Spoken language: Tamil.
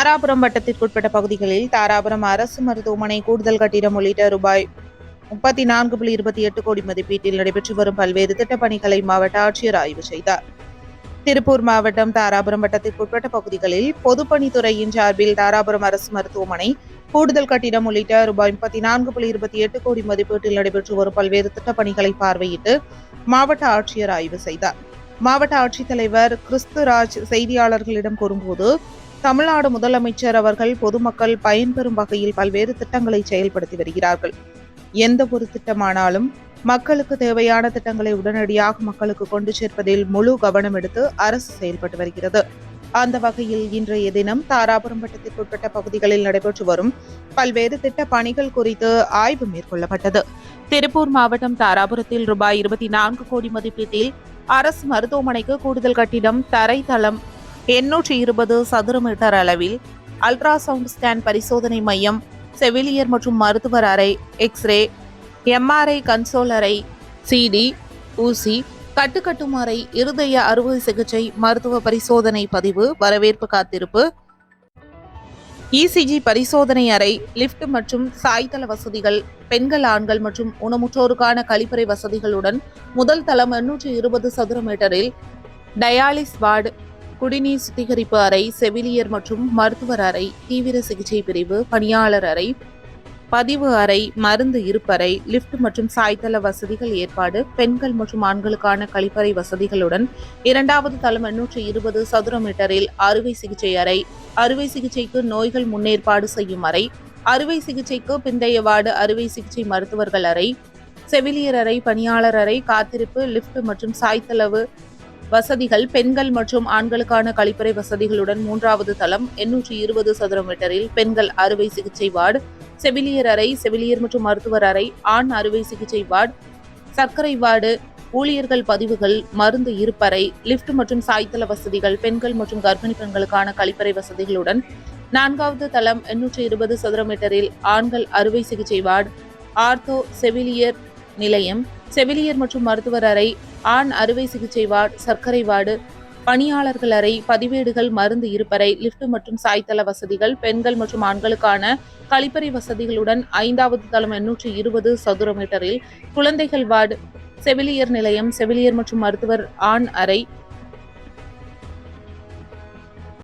தாராபுரம் வட்டத்திற்குட்பட்ட பகுதிகளில் தாராபுரம் அரசு மருத்துவமனை கூடுதல் கட்டிடம் உள்ளிட்ட ரூபாய் 34.28 கோடி மதிப்பீட்டில் நடைபெற்று வரும் பல்வேறு திட்டப்பணிகளை மாவட்ட ஆட்சியர் ஆய்வு செய்தார். திருப்பூர் மாவட்டம் தாராபுரம் வட்டத்திற்குட்பட்ட பகுதிகளில் பொதுப்பணித்துறையின் சார்பில் தாராபுரம் அரசு மருத்துவமனை கூடுதல் கட்டிடம் உள்ளிட்ட ரூபாய் 34.28 கோடி மதிப்பீட்டில் நடைபெற்று வரும் பல்வேறு திட்டப்பணிகளை பார்வையிட்டு மாவட்ட ஆட்சியர் ஆய்வு செய்தார். மாவட்ட ஆட்சித்தலைவர் கிறிஸ்துராஜ் செய்தியாளர்களிடம் கூறும்போது, தமிழ்நாடு முதலமைச்சர் அவர்கள் பொதுமக்கள் பயன்பெறும் வகையில் பல்வேறு திட்டங்களை செயல்படுத்தி வருகிறார்கள். எந்த ஒரு திட்டமானாலும் மக்களுக்கு தேவையான திட்டங்களை உடனடியாக மக்களுக்கு கொண்டு சேர்ப்பதில் முழு கவனம் எடுத்து அரசு செயல்பட்டு வருகிறது. அந்த வகையில் இன்றைய தினம் தாராபுரம் வட்டத்திற்குட்பட்ட பகுதிகளில் நடைபெற்று வரும் பல்வேறு திட்ட பணிகள் குறித்து ஆய்வு மேற்கொள்ளப்பட்டது. திருப்பூர் மாவட்டம் தாராபுரத்தில் ரூபாய் 24 கோடி மதிப்பீட்டில் அரசு மருத்துவமனைக்கு கூடுதல் கட்டிடம், தரைத்தளம், 820 சதுர மீட்டர் அளவில் அல்ட்ராசவுண்ட் ஸ்கேன் பரிசோதனை மையம், செவிலியர் மற்றும் மருத்துவர் அறை, எக்ஸ்ரே, எம்ஆர்ஐ கன்சோல் அறை, சிடி, ஊசி, கட்டுக்கட்டும் அறை, இருதய அறுவை சிகிச்சை, மருத்துவ பரிசோதனை பதிவு, வரவேற்பு காத்திருப்பு, இசிஜி பரிசோதனை அறை, லிப்ட் மற்றும் சாய்தள வசதிகள், பெண்கள், ஆண்கள் மற்றும் ஊனமுற்றோருக்கான கழிப்பறை வசதிகளுடன் முதல் தளம் 820 சதுர மீட்டரில் டயாலிஸ் வார்டு, குடிநீர் சுத்திகரிப்பு அறை, செவிலியர் மற்றும் மருத்துவர் அறை, தீவிர சிகிச்சை பிரிவு, பணியாளர் அறை, பதிவு அறை, மருந்து இருப்பறை, லிப்ட் மற்றும் சாய்தள வசதிகள் ஏற்பாடு, பெண்கள் மற்றும் ஆண்களுக்கான கழிப்பறை வசதிகளுடன் இரண்டாவது தளம் 820 சதுர மீட்டரில் அறுவை சிகிச்சை அறை, அறுவை சிகிச்சைக்கு நோய்கள் முன்னேற்பாடு செய்யும் அறை, அறுவை சிகிச்சைக்கு பிந்தைய வார்டு, அறுவை சிகிச்சை மருத்துவர்கள் அறை, செவிலியர் அறை, பணியாளர் அறை, காத்திருப்பு, லிப்ட் மற்றும் சாய்தளவு வசதிகள், பெண்கள் மற்றும் ஆண்களுக்கான கழிப்பறை வசதிகளுடன் மூன்றாவது தளம் 820 சதுர மீட்டரில் பெண்கள் அறுவை சிகிச்சை வார்டு, செவிலியர் அறை, செவிலியர் மற்றும் மருத்துவர் அறை, ஆண் அறுவை சிகிச்சை வார்டு, சர்க்கரை வார்டு, ஊழியர்கள் பதிவுகள், மருந்து இருப்பறை, லிப்ட் மற்றும் சாய்தள வசதிகள், பெண்கள் மற்றும் கர்ப்பிணி பெண்களுக்கான கழிப்பறை வசதிகளுடன் நான்காவது தளம் 820 சதுர மீட்டரில் ஆண்கள் அறுவை சிகிச்சை வார்டு, ஆர்த்தோ செவிலியர் நிலையம், செவிலியர் மற்றும் மருத்துவர் அறை, ஆண் அறுவை சிகிச்சை வார்டு, சர்க்கரை வார்டு, பணியாளர்கள் அறை, பதிவேடுகள், மருந்து இருப்பறை, லிப்ட் மற்றும் சாய்தள வசதிகள், பெண்கள் மற்றும் ஆண்களுக்கான கழிப்பறை வசதிகளுடன் ஐந்தாவது தளம் 820 சதுர மீட்டரில் குழந்தைகள் வார்டு, செவிலியர் நிலையம், செவிலியர் மற்றும் மருத்துவர் ஆண் அறை,